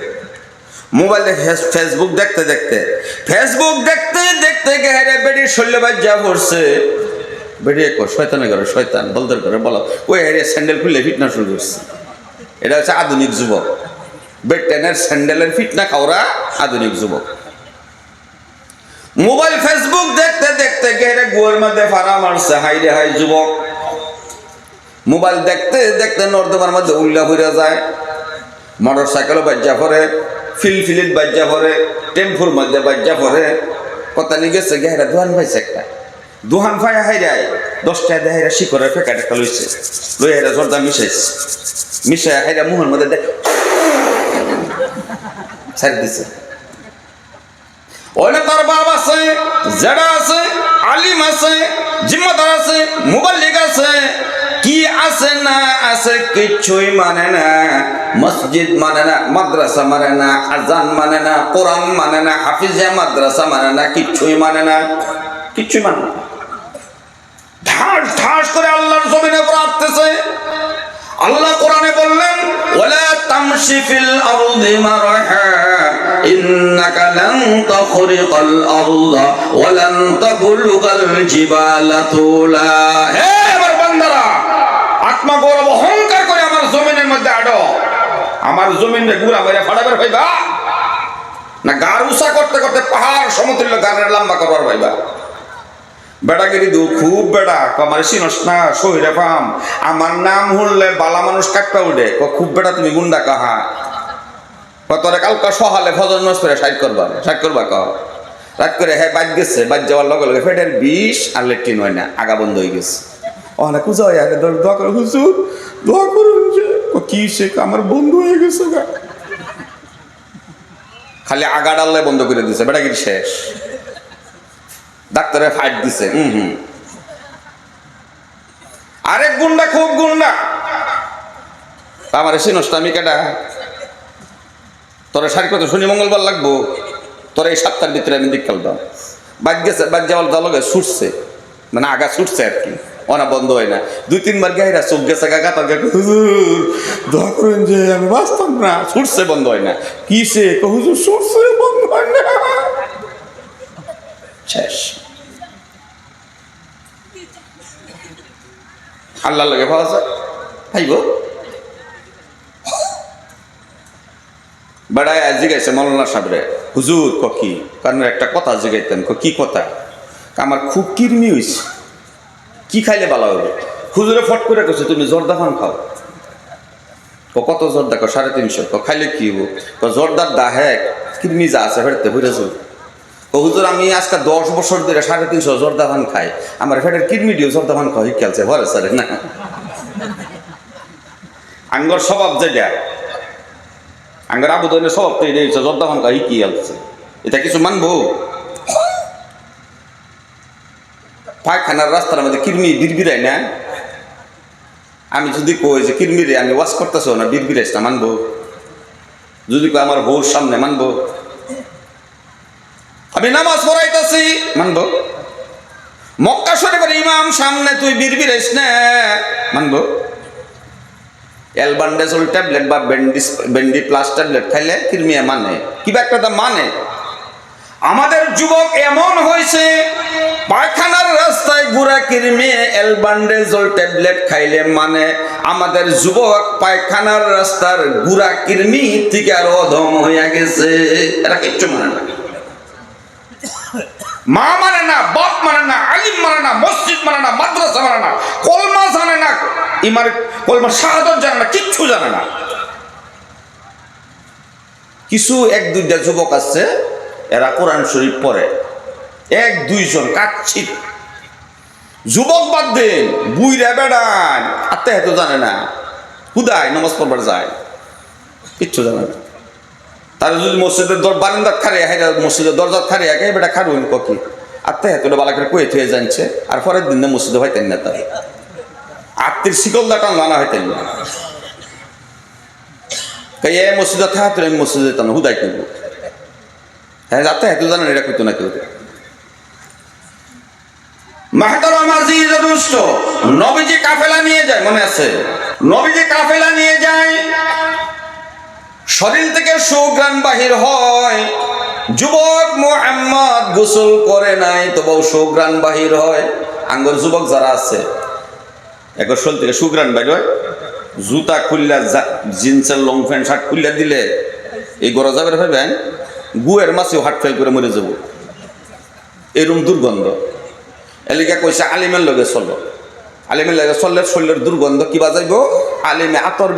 Speaker 1: মোবাইল দেখে ফেসবুক দেখতে দেখতে, ফেসবুক দেখতে দেখতে গেহারে বেডির শৈল্য বাজ্যা পড়ছে। বেরিয়ে শয়তানের ঘরে শয়তান বলদের ঘরে বলো, ওই হেরিয়ে স্যান্ডেল খুললে ফিটনা শুরু করছে। এটা হচ্ছে আধুনিক যুবক। বেটেনের স্যান্ডেলের ফিটনা খাওয়া আধুনিক যুবক। মোবাইল ফেসবুক দেখতে দেখতে গেহারে গুয়ের মধ্যে ফাড়া মারছে। হাই রে হাই যুবক। মোবাইল দেখতে দেখতে নর্দমার মধ্যে উল্লা হইয়া যায়। মোটর সাইকেলও বাজ্যা পড়ে, ফিলফিলিট বাজ্যা পড়ে, টেম্পুর মধ্যে বাজ্যা পড়ে। কথা নিয়ে গেছে গেহারা দোহান পাইছে একটা। দোহান ফাই হাইরাই 10 টাকা দেয় শিকরের প্যাকেট একটা লইছে, লই হাইরা জর্দা মিশাইছে, মিশাই হাইরা মুহের মধ্যে দেখ ছাড় দিছে। ওইটা তার বাপ আছে, জেডা আছে, আলিম আছে, জিম্মাদার আছে, মুবাল্লিগ আছে, কি আছে না আছে কিছুই মানে না। মসজিদ মানে না, মাদ্রাসা মানে না, আজান মানে না, কোরআন মানে না, হাফিজা মাদ্রাসা মানে না, কিচ্ছুই মানে না, কিচ্ছুই মানে না। ঠাস ঠাস করে আল্লাহর জমিনে প্রার্থতেছে। আল্লাহ কোরআনে বললেন, ওয়ালা তামশি ফিল আরদি মারহা ইন্নাকা লান তাখরিকাল আরদা ওয়া লান তাবলুগাল জিবালা তুলা। হে আমার বান্দারা, আত্মা গৌরব অহংকার করে আমার জমিনের মধ্যে আডো। আমার জমিনে গুড়া মেরে ফাড়াবার ভাইবা না, গার উঁচা করতে করতে পাহাড় সমতুল্য গারের লম্বা করবার ভাইবা। বেড়াগিরি দু খুব বেড়া আমার চিনস না শহীরে পাম। আমার নাম হলে বালা মানুষ কাটপা উঠে খুব বেড়া তুমি গুন্ডা কাহা তোরে কালকা সহালে ফজর নস করে সাইড করবা কহ রাত করে হ্যাঁ বাদ গেছে। বাদ যাওয়ার লগে লগে ফেটের বিষ আর লেট্রিন হয় না, আগা বন্ধ হয়ে গেছে। ওখানে কুজা হয়ে আগে দোয়া করে হুজুর দোয়া করুন যে কি সে আমার বন্ধ হয়ে গেছে গা। খালি আগা ডাল্লে বন্ধ করে দিছে, বেড়াগিরি শেষ। ডাক্তারে ফাইট দিছে। আরেক গুন্ডা খুব গুন্ডা আমার সিনষ্টামি কেটা তোরা সারি কত শনি মঙ্গলবার লাগবো, তোরা এই 7টার ভিতরে আমি দিক খেলতাম। বাদ গেছে, বাদ যাওয়ার দলগে ছুটছে, মানে আগা ছুটছে আর কি, অনা বন্ধ হয় না। 2-3 বার গাইরা চোখ গেছে গা গাতা হুজুর দোয়া করেন যে আমি বাঁচতাম না। ছুটছে বন্ধ হয় না, কিসে হুজুর ছুটছে বন্ধ হয় না, শেষ। আল্লাহ লাগে পাওয়া যায় ভাইব। বেড়ায় জিগাইছে মৌলানা সাহেবরে, হুজুর কি কারণ একটা কথা জিগাইতেন। কি কথা? আমার খুব কিরমি হয়েছে, কি খাইলে ভালো হবে? হুজুরে ফট করে কইছে তুমি জর্দা পান খাও। কত জর্দা? 350। খাইলে কি হবো? জর্দার দাহে কিডনি যা আছে ফেরতে বুঝেছো। হুজুর আমি আজকে 10 বছর ধরে 350 জর্দা পান খাই, আমার ফেটের কিডনি দিয়ে জর্দা পান খাওয়া খেলছে ভরে স্যার না। আঙ্গর স্বভাব যেটা, আঙ্গর আবুদনের স্বভাব তো এটা জর্দা পান খাওয়া কি খেলছে, এটা কিছু মানবো? পায়খানার রাস্তার মধ্যে কিডনি বিড়বিড়াই না, আমি যদি কই যে কিডনিরে আমি ওয়াশ করতেছ না বিড়বিড়াইস না, মানবো? যদি কই আমার বউর সামনে, মানবো? আমি নামাজ পড়াইতেছি, মানবো? মক্কা শরীফের ইমাম সামনে তুই বিড়বিড়াইস না, মানবো? অ্যালবান্ডাজোল ট্যাবলেট বা বেন্ডি প্লাস ট্যাবলেট খাইলে কিরমিয়া মানে কিবা একটা তা মানে। আমাদের যুবক এমন হয়েছে পায়খানার রাস্তায় গুড়া কিরমি অ্যালবান্ডাজোল ট্যাবলেট খাইলে মানে, আমাদের যুবক পায়খানার রাস্তার গুড়া কিরমি থেকে আর অধম হইয়া গেছে। এরা কিচ্ছু মানে না, মা মানে না, বাপ মানে না, আলিম মানে না, মসজিদ মানে না, মাদ্রাসা মানে না, কলমা জানে না, ইমার কলমা শাহাদাত জানে না, কিচ্ছু জানে না। কিছু 1-2টা যুবক আছে এরা কোরআন শরীফ পড়ে, 1-2 জন কাচ্ছিত। যুবক বাদ দেন, বুইরা বেড়ান আত্মা হেতু জানে না, হুদায় নামাজ পড়বার যায়, কিচ্ছু জানে না। তারা যদি মসজিদের বারান্দাত খারিয়া হাইরা মসজিদের দরজাত খারিয়া গে বেটা খারুন ককি আত্মা হেতুটা বালা করে কয়ে থুয়ে জানছে, আর পরের দিন মসজিদে হইতেন না, তার আত্মীর শিকলদা টান লানা হইতেন না। এ মসজিদে থাকতো আমি মসজিদে যেতাম না, হুদায় কিনবো। হ্যাঁ আত্মা হেতু জানেন এটা কইতো না কেউ। নবীজি কাফেলা নিয়ে যায়, মনে আছে? নবীজি কাফেলা নিয়ে যায়, শরীর থেকে সুঘ্রাণ বাহির হয়। যুবক মুহাম্মদ গোসল করে নাই তবুও সুঘ্রাণ বাহির হয়। আঙ্গর যুবক যারা আছে একবার শরীর থেকে সুঘ্রাণ বাহির হয়, জুতা খুললা জিন্সের লং প্যান্ট শার্ট খুললা দিলে এই গরজ যাবে ভাবেন গুয়ের মাছেও হাট ফেল করে মরে যাব, এরকম দুর্গন্ধ। এলিকা কইছে আলিমের লগে চলো, আলিমের লগে চললে শরীরের দুর্গন্ধ কি বাজাইব? আলিমে আতর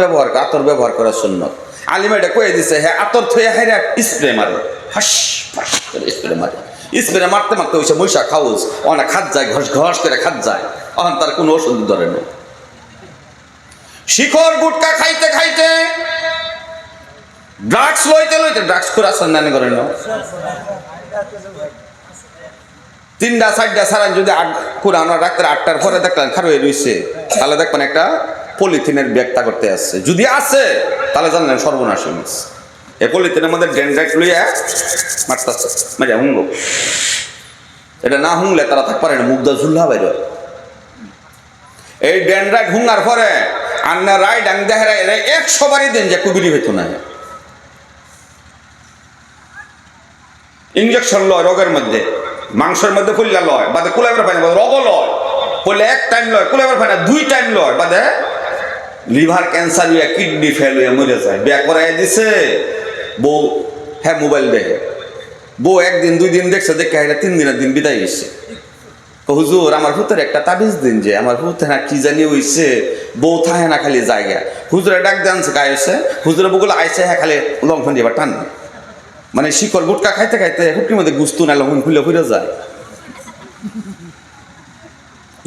Speaker 1: ব্যবহার করার সুন্নত। আলিমে এটা কয়ে দিছে, হ্যাঁ আতর থয়ে হাইরা স্প্রে মারে, হাস ফাস করে স্প্রে মারে। স্প্রে মারতে মারতে হইছে মহিষা খাউজ, অনেক খাত যায়, ঘস ঘস করে খাত যায়, অন তার কোনো ওষুধ ধরে না। শিখর গুটকা খাইতে খাইতে, ড্রাগস লইতে লইতে, ড্রাগস করে আসেন নানি করেন না, 3টা-4টা সারান যদি আমরা ডাক্তার 8টার পরে দেখলেন খারো হয়ে রয়েছে, তাহলে দেখবেন একটা পলিথিনের ব্যাগটা করতে আসছে, যদি আছে তাহলে জানলেন সর্বনাশ হয়েছে। এই পলিথিনের মধ্যে ডেন্ড্রাইট লইয়া মারতেছে, মানে হুঙ্গো, এটা না হুংলে তারা থাক পারে না, মুগ্ধ ঝুল্লা বাইর। এই ডেন্ড্রাইট হুঙ্গার পরে আন্না রায় ডাং দেখে 100 বারই দিন যে কুবিরি হইতো না। ইঞ্জেকশন লয় রোগের মধ্যে, মাংসের মধ্যে ফুল্লা লয়, বাদে কুলাইবার পায় না, রগ লয়, ফুললে 1 টাইম লয়, কুলাইবার পায় না 2 টাইম লয়, বাদে লিভার ক্যান্সার হইয়া কিডনি ফেল হইয়া মরে যায়। বিয়া করাই দিছে বউ, হ্যাঁ মোবাইল দেখে, বউ 1 দিন 2 দিন দেখছে, দেখে 3 দিনের দিন বিদায় গেছে। হুজুর আমার ভূতের একটা তাবিজ দিন, যে আমার ভূত না কি জানি হইছে, বউ থাহে না খালি জায়গা। হুজুরে ডাক দানছে গাইছে, হুজুরে বগুলো আইসে, হ্যাঁ খালি লং ফোন দিয়ে টান, মানে শিকড় গুটকা খাইতে খাইতে হুটকির মধ্যে গুস্তু না লং খুলে ফিরে যায়,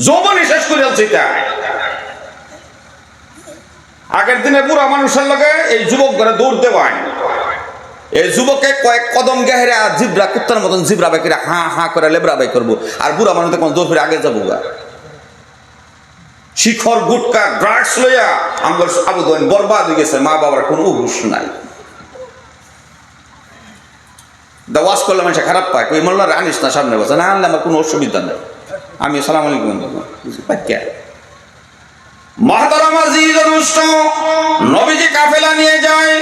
Speaker 1: যৌবনই শেষ করে আছে। এটা আগের দিনে বুড়া মানুষের লগে এই যুবক ঘরে দৌড় দেওয়ায়, এই যুবকে কয়েক কদম গেহেরা জিব্রা কুত্তার মতন জিব্রা বাই করে হা হা করে লেবরা বাই করবো, আর বুড়া মানুষ কোন দৌড় ফিরে আগে যাবো গা। শিখর গুটকা ড্রাগস লইয়া আমার আবুদন বরবাদ হয়ে গেছে, মা বাবার কোনো হুঁশ নাই। ওয়াশ করলে মানুষ খারাপ পায়, কই মোল্লার আনিস না সামনে বসে, না আনলে আমার কোনো অসুবিধা নেই, আমি সালাম আলাইকুম মহতরম আজিজ অনুষ্ঠান। নবীজি কাফেলা নিয়ে যায়,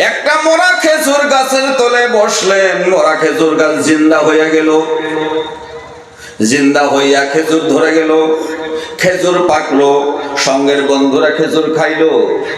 Speaker 1: একটা মরা খেজুর গাছের তলে বসলেন, মরা খেজুর গাছ জিন্দা হইয়া গেল, জিন্দা হইয়া খেজুর ধরে গেল। খেজুর পাকলো, সঙ্গের বন্ধুরা খেজুর খাইলো,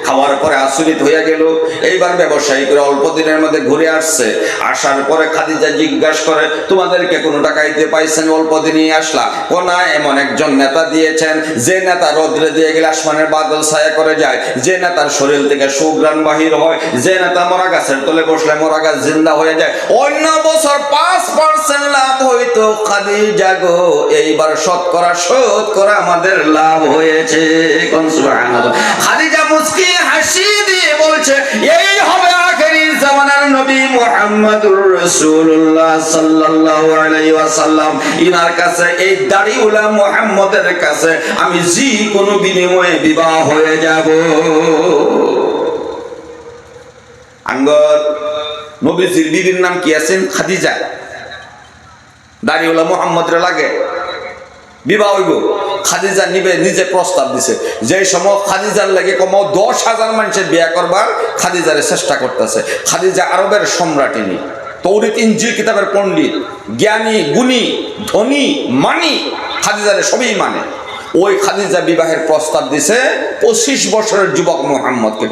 Speaker 1: খাওয়ার পরে আচরিত হইয়া গেল। এইবার ব্যবসায়ী করে অল্প দিনের মধ্যে ঘুরে আসছে। আসার পরে খাদিজা জিজ্ঞাসা করে, তোমাদেরকে কোনো টাকা দিতে পাইছেন? অল্প দিনই আসলা। ও না, এমন একজন নেতা দিয়েছেন যে নেতা রোদ্রে দিয়ে গেলে আসমানের বাদল ছায়া করে যায়, যে নেতার শরীর থেকে সুঘ্রাণ বাহির হয়, যে নেতা মরা গাছের তলে বসলে মরা গাছ জিন্দা হয়ে যায়। অন্য বছর 5% লাভ হইতো, খাদিজা গো এইবার শতকরা আমাদের লাভ হয়েছে। খাদিজা মুস্কি হাসি দিয়ে বলছে, এই হবে আখেরি জামানার নবী মুহাম্মদুর রাসূলুল্লাহ সাল্লাল্লাহু আলাইহি ওয়াসাল্লাম। ইনার কাছে, এই দাড়িওয়ালা মুহাম্মদের কাছে আমি যে কোনো বিনিময়ে বিবাহ হয়ে যাব। আঙ্গর নবীজির বিবির নাম কি আছেন? খাদিজা। দাড়িওয়ালা মুহাম্মদের লাগে বিবাহ হইব। খাদিজা নিবে, নিজে প্রস্তাব দিছে। যে সময় খাদিজার লাগে কমাও 10,000 মানুষের বিয়ে করবার খাদিজারে চেষ্টা করতেছে। খাদিজা আরবের সম্রাটিনী, তৌরিত ইনজিল কিতাবের পণ্ডিত, জ্ঞানী, গুণী, ধনী, মানি, খাদিজারে সবই মানে। ওই খাদিজা বিবাহের প্রস্তাব দিছে 25 বছরের যুবক মুহাম্মদকে।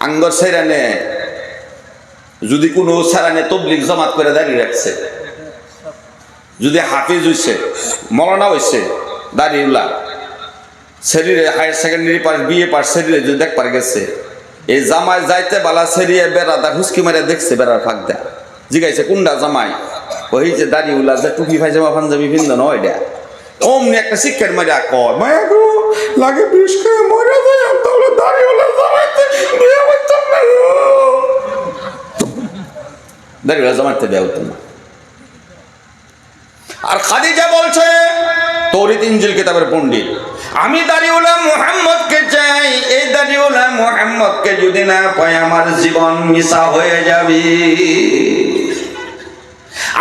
Speaker 1: আঙ্গর সেরানে যদি কোনো সারানে তবলিগ জমাত করে দাঁড়িয়ে রাখছে, যদি হাফিজ হইছে, মৌলানা হইছে, দাঁড়িউল্লাহ শরীরে higher secondary pass, BA pass, শরীরে যদি দেখ পার গেছে, এই জামাই যাইতে বালা সেরিয়ে বেড়াদা হুসকি মারে দেখছে, বেড়ার ফাঁক দেয়, জিগাইছে কোনটা জামাই? ওই যে দাঁড়িউল্লাহ যে টুপি পায়জামা পাঞ্জাবি ভিন্ন নয় এটা। অমনি একটা শিক্ষার মারিয়া কয়, মায়া গো লাগে বিষ খেয়ে মরে যায়, তাহলে দাঁড়িউল্লাহ জামাইতে বিয়ে হইতাম না। দাঁড়িউল্লাহ জামাইতে বিয়ে হইতাম না। আর খাদিজা বলছে, তৌরিত ইনজিল কিতাবের পণ্ডিত, আমি দাড়িওয়ালা মুহাম্মদকে চাই। এই দাড়িওয়ালা মুহাম্মদকে যদি না পাই আমার জীবন মিশা হয়ে যাবে।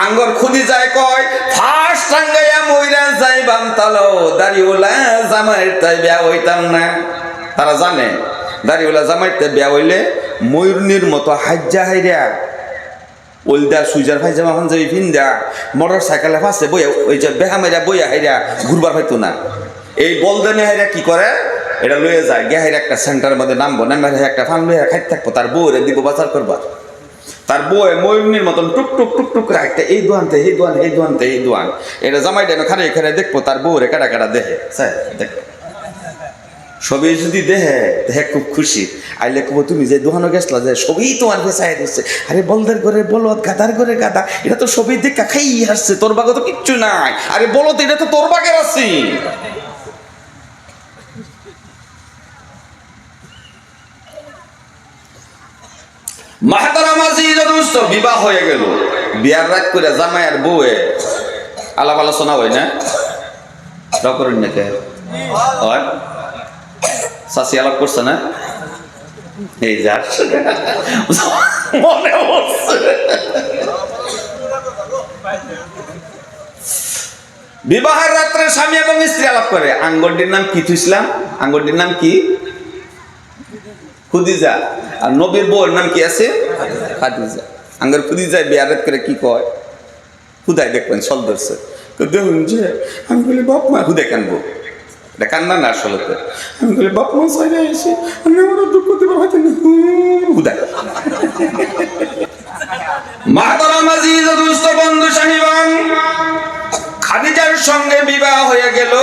Speaker 1: আঙ্গর খুদি যায় কয়, ফার্স্ট টাঙ্গাইয়া মইরা যাইবাম তালো, দাড়িওয়ালা জামাইয়ের তাই বিয়া হইতাম না। তারা জানে দাড়িওয়ালা জামাইতে বিয়া হইলে ময়ূরনির মতো হাজ্জা হাইরা ওলদা সুইজার পায়জামা পাঞ্জাবি পিন্দা মোটর সাইকেলে ফাঁসে বইয়া, ওই যে বেহামেরা বইয়া হাইরা ঘুরবার পাইতো না। এই বলদানে হাইরা কি করে, এটা লয়ে যায় গে হাইরা একটা সেন্টারের মধ্যে নামবো, নামে একটা ফান লইয়া খাইতে থাকবো, তার বউরে দিব বাজার করবার। তার বউয়ে ময়ূরনির মতন টুক টুক টুক টুক করে একটা এই দোয়ানতে এই দোয়ান, এই দোয়ানতে এই দোয়ান, এটা জামাই দেন খারে খারে দেখবো, তার বউরে কাটা কাটা দেহে দেখ সবই যদি দেহে দেহে খুব খুশি। আইলে কব তুমি যে দোকানো গেছলা যে সবই তোমার পেছায় দিচ্ছে, আরে বলদের করে বলদ, গাদার করে গাদা, এটা তো সবই দেখা খাই আসছে, তোর বাগে তো কিচ্ছু নাই। আরে বলো তো, এটা তো তোর বাগের আছি। মাহতারাম আজিজ দোস্ত, বিবাহ হয়ে গেল। বিয়ার রাত করে জামাই আর বউয়ে আলাপ আলোচনা হয় না, রাও করেন না কে হয় সাসি আলাপ করছে না, এই যার মনে হচ্ছে। বিবাহের রাত্রে স্বামী এবং স্ত্রী আলাপ করে। আঙ্গরটির নাম কি থুইছিলাম? আঙ্গরটির নাম কি? খুদিজা। আর নবীর বউয়ের নাম কি আছে? খাদিজা। আঙ্গর খুদিজা বিয়ার রাত করে কি কয়? হুদাই দেখবেন সল ধরছে, দেখুন যে আমি বলি বাপ মা, হুদাই কানবো, এটা কান্না না আসলে। আমি বলি বাপ মা সাইডে এসে আমি আমার দুঃখ দেবো হয়তো হুদাই। মাহতারাম আজিজ দোস্ত বন্ধু সাহিবান, খাদিজার সঙ্গে বিবাহ হয়ে গেল।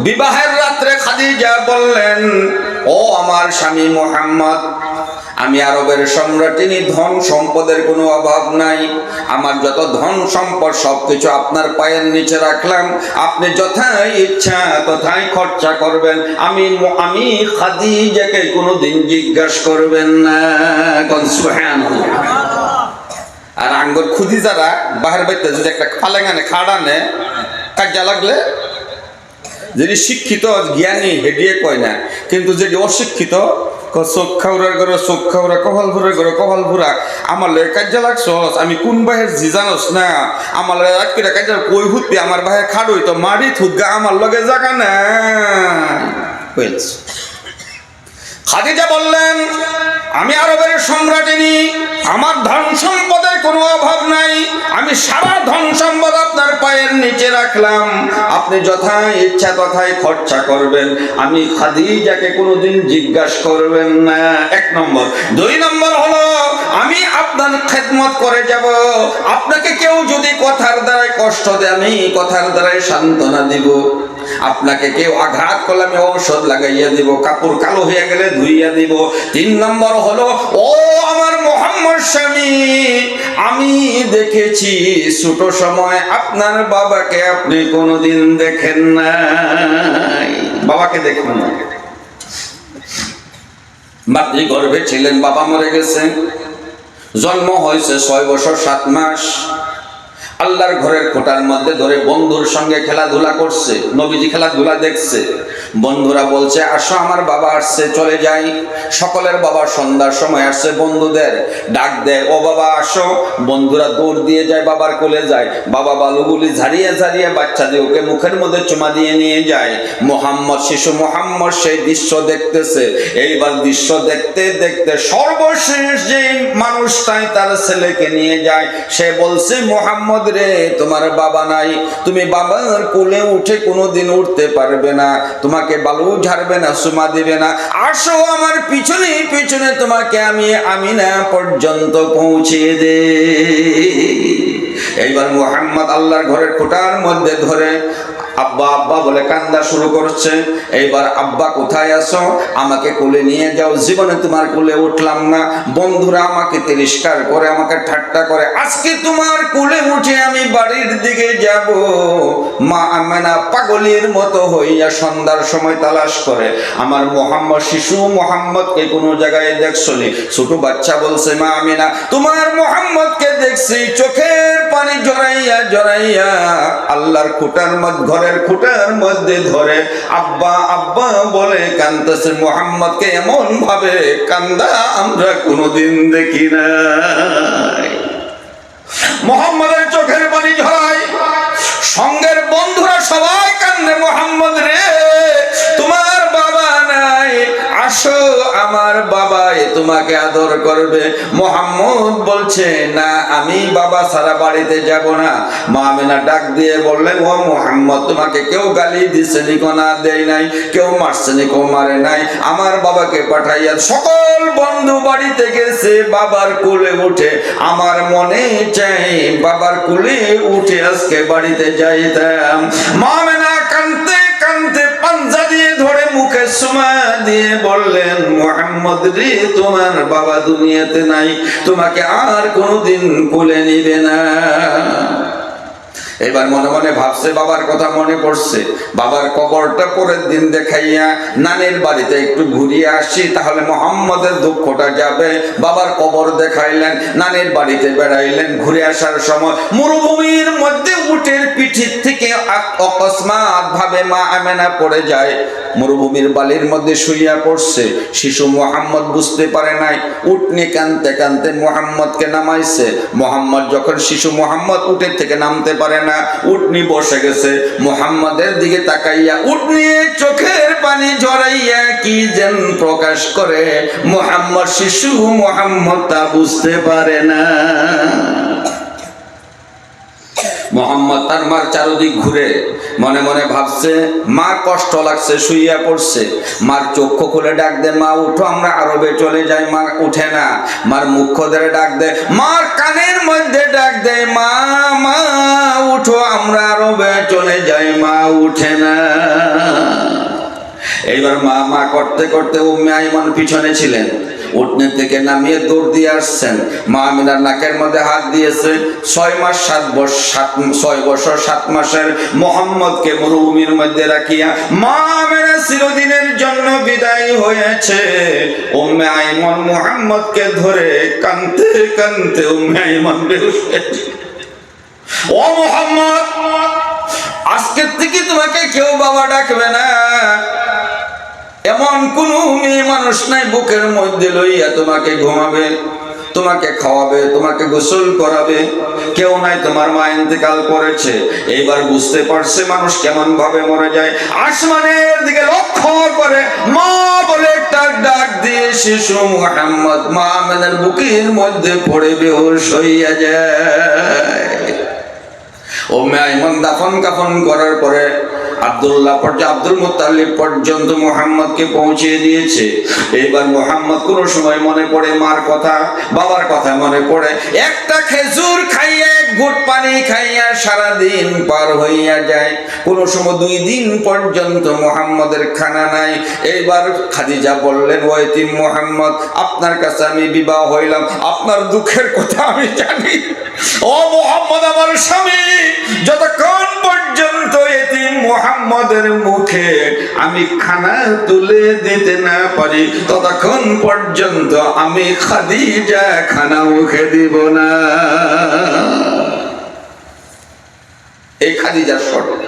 Speaker 1: বিবাহের রাত্রে খাদিজা বললেন, ও আমার স্বামী মুহাম্মদ, আমি আরবের সম্রাটিনী, ধন সম্পদের কোনো অভাব নাই, আমার যত ধন সম্পদ সবকিছু আপনার পায়ের নিচে রাখলাম, আপনি যথাই ইচ্ছা তথাই খরচা করবেন, আমি খাদিজাকে কোনোদিন জিজ্ঞাসা করবেন না। আর আঙ্গর খুদি যারা বাহির বাইতে যদি একটা ফালেঙানে খাড়ানে কাজা লাগলে, যেটি শিক্ষিত জ্ঞানী হেডিয়ে কয় না, কিন্তু যেটি অশিক্ষিত চোখ খাউরার ঘরে চোখ খাউরা, কপাল ভুরের ঘরে কপাল ভুরা, আমার লগে কাজা লাগছস, আমি কোন বাহের জি জানোস না, আমার লগে রাত করে কাজা কই হুতি, আমার বাহে খাড়ই তো মারি থুগা, আমার লগে জাগা না হয়েছে। খাদিজা বললেন, আমি আরবের সম্রাটিনী, আমার ধন সম্পদের কোনো অভাব নাই, আমি সারা ধন সম্পদ আপনার পায়ের নিচে রাখলাম, আপনি যথা ইচ্ছা তথায় খরচা করবেন, আমি খাদিজাকে কোনোদিন জিজ্ঞাসা করবেন না। 1 নম্বর। 2 নম্বর হলো, আমি আপনার খেদমত করে যাব, আপনাকে কেউ যদি কথার দ্বারাই কষ্ট দেয় আমি কথার দ্বারাই সান্ত্বনা দিব, আপনাকে কেউ আঘাত করলে আমি ঔষধ লাগাইয়া দিব, কাপড় কালো হয়ে গেলে ধুইয়া দিব। 3 নম্বর হলো, ও আমার মোহাম্মদ স্বামী, আমি দেখেছি ছোট সময় আপনার বাবাকে আপনি কোনোদিন দেখেন নাই, বাবাকে দেখেন না, মাতৃগর্ভে ছিলেন, বাবা মরে গেছে, জন্ম হয়েছে 6 বছর 7 মাস, আল্লাহর ঘরের খোটার মধ্যে ধরে বন্ধুর সঙ্গে খেলাধুলা করছে, নবীজি খেলাধুলা দেখছে, বন্ধুরা বলছে আসো আমার বাবা আসছে চলে যাই, সকলের বাবা সন্ধ্যার সময় আসছে, বন্ধুদের ডাক দেয়, ও বাবা আসো, বন্ধুরা দৌড় দিয়ে যায়, বাবার কোলে যায়, বাবা বালুগুলি ঝাড়িয়ে ঝাড়িয়ে বাচ্চা দিয়ে ওকে মুখের মধ্যে চুমা দিয়ে নিয়ে যায়। মোহাম্মদ, শিশু মোহাম্মদ সেই দৃশ্য দেখতেছে, এইবার দৃশ্য দেখতে দেখতে সর্বশেষ যে মানুষটাই তার ছেলেকে নিয়ে যায়, সে বলছে মোহাম্মদ রে, তোমার বাবা নাই, তুমি বাবার কোলে উঠে কোনোদিন উঠতে পারবে না, তোমাকে বালু ঝাড়বে না, সুমা দিবে না, আসো আমার পিছনে পিছনে তোমাকে আমি আমিনা পর্যন্ত পৌঁছে দে। এইবার মুহাম্মদ আল্লাহর ঘরের খোটার মধ্যে ধরে আব্বা আব্বা বলে কান্দা শুরু করছে। এইবার আব্বা কোথায় আছো, আমাকে কোলে নিয়ে যাও, জীবনে তোমার কোলে উঠলাম না, বন্ধুরা আমাকে তিরস্কার করে, আমাকে ঠাট্টা করে, আজকে তোমার কোলে উঠে আমি বাড়ির দিকে যাব। মা আমেনা পাগলের মতো হইয়া সন্ধ্যার সময় তালাশ করে, আমার মোহাম্মদ, শিশু মোহাম্মদকে কোনো জায়গায় দেখছনি? ছোট বাচ্চা বলছে, মা আমেনা তোমার মোহাম্মদকে দেখছি, চোখের পানি জড়াইয়া জড়াইয়া আল্লাহর খোটার মধ্যে, ঘরের খোটার মধ্যে ধরে আব্বা আব্বা বলে কান্দতেছে। মোহাম্মদকে এমন ভাবে কান্দা আমরা কোনোদিন দেখি না। মোহাম্মদের চোখের পানি ঝরায়, সঙ্গের বন্ধুরা সবাই কান্দে, মোহাম্মদ রে তোমার বাবা নাই, আসো আমার বাবাই তোমাকে আদর করবে। মোহাম্মদ বলছে না, আমি বাবা ছাড়া বাড়িতে যাব না। মা আমেনা ডাক দিয়ে বললেন, ও মোহাম্মদ তোমাকে কেউ গালি দিছে নিকো? না দেয় নাই। কেউ মারছে নিকো? মারে নাই। আমার বাবাকে পাঠাইয়া সকল বন্ধু বাড়িতে গেছে, বাবার কোলে উঠে আমার মনে চাই বাবার কোলে উঠে আজকে বাড়িতে যাইতাম। মা আমেনা কাঁদতে কাঁদতে পাঞ্জা দিয়ে ধরে মুখে সুমা দিয়ে বললেন, মোহাম্মদ রে তোমার বাবা দুনিয়াতে নাই, তোমাকে আর কোনোদিন কোলে নিবে না। এবার মনে মনে ভাবছে, বাবার কথা মনে পড়ছে, বাবার কবরটা পরের দিন দেখাইয়া নানির বাড়িতে একটু ঘুরিয়ে আসি, তাহলে মোহাম্মদের দুঃখটা যাবে। বাবার কবর দেখাইলেন, নানির বাড়িতে বেড়াইলেন, ঘুরে আসার সময় মরুভূমির মধ্যে উটের পিঠির থেকে অকস্মাৎ ভাবে মা আমেনা পড়ে যায়, মরুভূমির বালির মধ্যে শুইয়া পড়ছে। শিশু মোহাম্মদ বুঝতে পারে নাই, উটনি কানতে কানতে মোহাম্মদকে নামাইছে। মোহাম্মদ যখন, শিশু মোহাম্মদ উটের থেকে নামতে পারে না, উটনি বসে গেছে, মোহাম্মদের দিকে তাকাইয়া উটনি চোখের পানি ঝরাইয়া কি যেন প্রকাশ করে, মোহাম্মদ, শিশু মোহাম্মদ তা বুঝতে পারে না। মোহাম্মদ তার মার চারদিক ঘুরে মনে মনে ভাবছে, মার কষ্ট লাগছে, শুইয়া পড়ছে। মার চক্ষু খুলে ডাক দে, মা উঠো আমরা আরবে চলে যাই। মা উঠে না। মার মুখ ধরে ডাক দে, মার কানের মধ্যে ডাক দে, মা মা উঠো আমরা আরবে চলে যাই। মা উঠে না। এইবার মা মা করতে করতে উম্মে আইমান পিছনে ছিলেন, উটনি থেকে নামিয়ে দৌড় দিয়ে আসছেন। মা আমিনার নাকের মধ্যে হাত দিয়েছে। 6 বছর 7 মাসের মোহাম্মদকে মরুভূমির মধ্যে রাখিয়া মা আমিনা চিরদিনের জন্য বিদায় হয়েছে। উম্মে আইমান মোহাম্মদকে ধরে কাঁদতে কাঁদতে উম্মে আইমান বেহুশ হয়েছে। ও মোহাম্মদ, আজকের থেকে তোমাকে কেউ বাবা ডাকবে না। এমন কোন মেয়ে মানুষ নাই বুকের মধ্যে লইয়া তোমাকে ঘুমাবে, তোমাকে খাওয়াবে, তোমাকে গোসল করাবে, কেউ নাই। তোমার মা ইন্তেকাল করেছে। এইবার বুঝতে পারছে মানুষ কেমন ভাবে মরে যায়। আসমানের দিকে লক্ষ্য করে মা বলে একটা ডাক দিয়ে শিশু মুহাম্মদ মা আমেনার বুকের মধ্যে পড়ে বেহুশ হইয়া যায়। উম্মে আইমান দাফন কাফন করার পরে আব্দুল মুত্তালিব পর্যন্ত মুহাম্মদকে পৌঁছে দিয়েছে। এইবার মুহাম্মদ কোন সময় মনে পড়ে মার কথা, বাবার কথা মনে পড়ে। একটা খেজুর খাইয়া, এক ঘুট পানি খাইয়া সারা দিন পার হইয়া যায়। কোন সময় 2 দিন পর্যন্ত মুহাম্মদের খানা নাই। এইবার খাদিজা বললেন, ও এতিম মুহাম্মদ, আপনার কাছে আমি বিবাহ হইলাম, আপনার দুঃখের কথা আমি জানি। ও মুহাম্মদ আমার স্বামী, যতক্ষণ পর্যন্ত এতিম মুহাম্মদের মুখে আমি খানা তুলে দিতে না পারি, ততক্ষণ পর্যন্ত আমি খাদিজা খানা মুখে দিব না। এই খাদিজার শর্ত।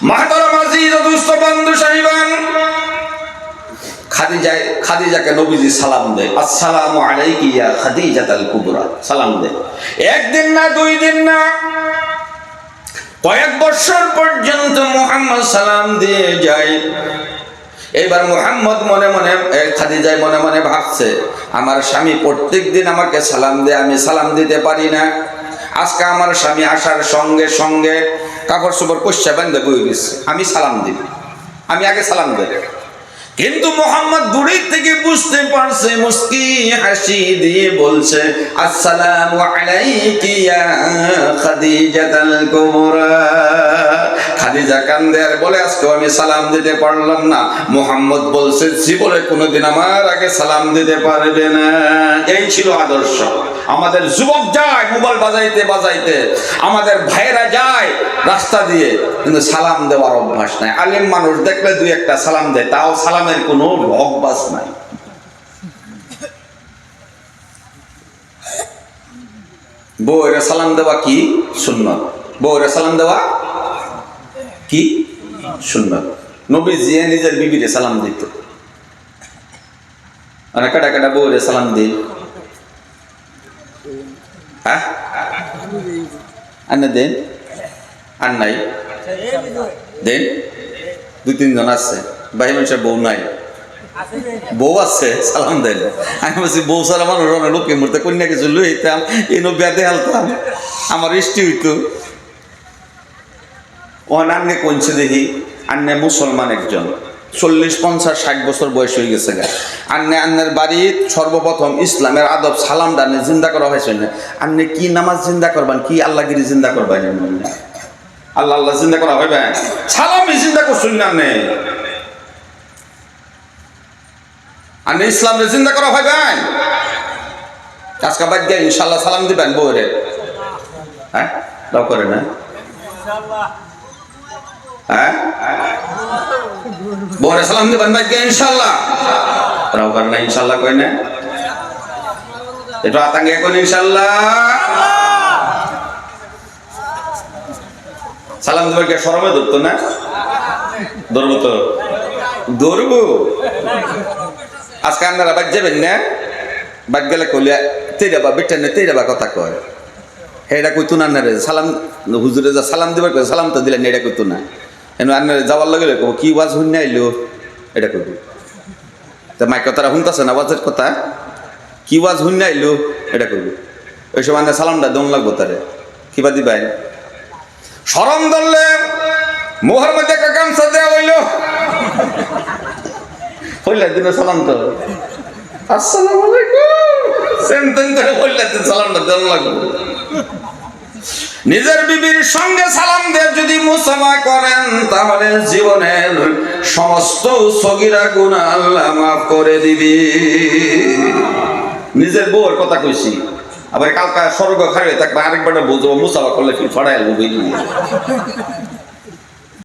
Speaker 1: মাহতারাম আজিজ ও দুস্থ বন্ধু সাহিবান, খাদিজাকে নবীজি সালাম দেয়, আসসালামু আলাইকি ইয়া খাদিজাতুল কুবরা, সালাম দেয়। একদিন না, 2 দিন না, কয়েক বছর পর্যন্ত মুহাম্মদ সালাম দিয়ে যায়। এবার মুহাম্মদ মনে মনে, খাদিজা মনে মনে ভাবছে, আমার স্বামী প্রত্যেকদিন আমাকে সালাম দেয়, আমি সালাম দিতে পারি না। আজকে আমার স্বামী আসার সঙ্গে সঙ্গে কাপড় চোপড় কষা বেঁধে বই গেছে, আমি সালাম দিব, আমি আগে সালাম দেব। কিন্তু মুহাম্মদ দূরের থেকে বুঝতে পারছে, মুস্কি হাসি দিয়ে বলছে, আসসালামু আলাইকি ইয়া খাদিজাতুল কুবরা। খাদিজা কান্দে আর বলে, আজকে আমি সালাম দিতে পারলাম না। মুহাম্মদ বলছে, জীবনে কোনোদিন আমার আগে সালাম দিতে পারবে না। এই ছিল আদর্শ। আমাদের যুবক যায় মোবাইল বাজাইতে বাজাইতে, আমাদের ভাইরা যায় রাস্তা দিয়ে, কিন্তু সালাম দেওয়ার অভ্যাস নাই। আলিম মানুষ দেখলে 2-1টা সালাম দেয়, তাও সালামের কোনো অভ্যাস নাই। বউয়েরা সালাম দেওয়া কি সুন্নাত, বউয়েরা সালাম দেওয়া কি সুন্নাত। নবীজি নিজের বিবিরে সালাম দিত, মানে কাটা কাটা বউয়েরা সালাম দিই। হ্যাঁ, আন্না দেন, আর নাই দেন। 2-3 জন আছে, ভাই মানুষের বউ নাই, বউ আছে সালাম দেন। আমি বলছি, বউ সারা মানুষ লোকের মধ্যে কন্যা কিছু লইতাম, এই নব্যাতে হালতাম, আমার ইষ্টি হইতো। ও আন্নে কোনছে দেখি, আন্নে মুসলমান একজন, 40-50-60 বছর বয়স হয়ে গেছে গা। আন্নের বাড়ি সর্বপ্রথম ইসলামের আদব সালাম ডানে জিন্দা করা হয়েছে না। আন্নে কি নামাজ জিন্দা করবেন, কি আল্লাহগিরি জিন্দা করবেন? আল্লাহ আল্লাহ জিন্দা করা হইবে, সালামই জিন্দা করছেন না। আন্নে ইসলামে জিন্দা করা হইবে। আজকে বাদ দিয়ে ইনশাল্লাহ সালাম দিবেন বউরে। হ্যাঁ, দাও করে না। হ্যাঁ, বউরে সালাম দিবেন বাদ দিয়ে ইনশাল্লাহ। রাও করে না ইনশাল্লাহ, কই না একটু আতাঙ্গে কোন ইনশাল্লাহ। সালাম দিবার কে শরমে ধরতো না? ধরবো তো, ধরবো। আজকে আপনারা বাদ যাবেন না, বাদ গেলে কইলে তেইরাবা বেটেন তেইরাবা কথা কয়, এটা কইতো না। আন্নারে সালাম, হুজুরে যা সালাম দিবার কয়, সালাম তো দিলেন, এটা কইতো না। এনে আন্নারে যাওয়ার লগে লগে কি ওয়াজ হইন না আইলো, এটা কইবো। তা মাইক তারা শুনতেছে না ওয়াজের কথা, কি ওয়াজ হইন না আইলো, এটা করবো। ওই সময় সালামটা দন লাগবো তারে, কিবা দিবাই শরম ধরলে মোহর মধ্যে একটা গামছা দেওয়া হইল, হইলে দিন সালাম তো আসসালামু আলাইকুম সেন্টেন করে হইলে সালামটা দন লাগবো। নিজের বিবির সঙ্গে সালাম দিয়ে যদি মুসাফা করেন, তাহলে জীবনের সমস্ত সগীরা গুনাহ আল্লাহ মাফ করে দিবি। নিজের বউর কথা কইছি, আবার কালকা স্বর্গ খাইবে থাকবে, আরেকবার বুঝবো মুসাফা করলে ফির ফড়াই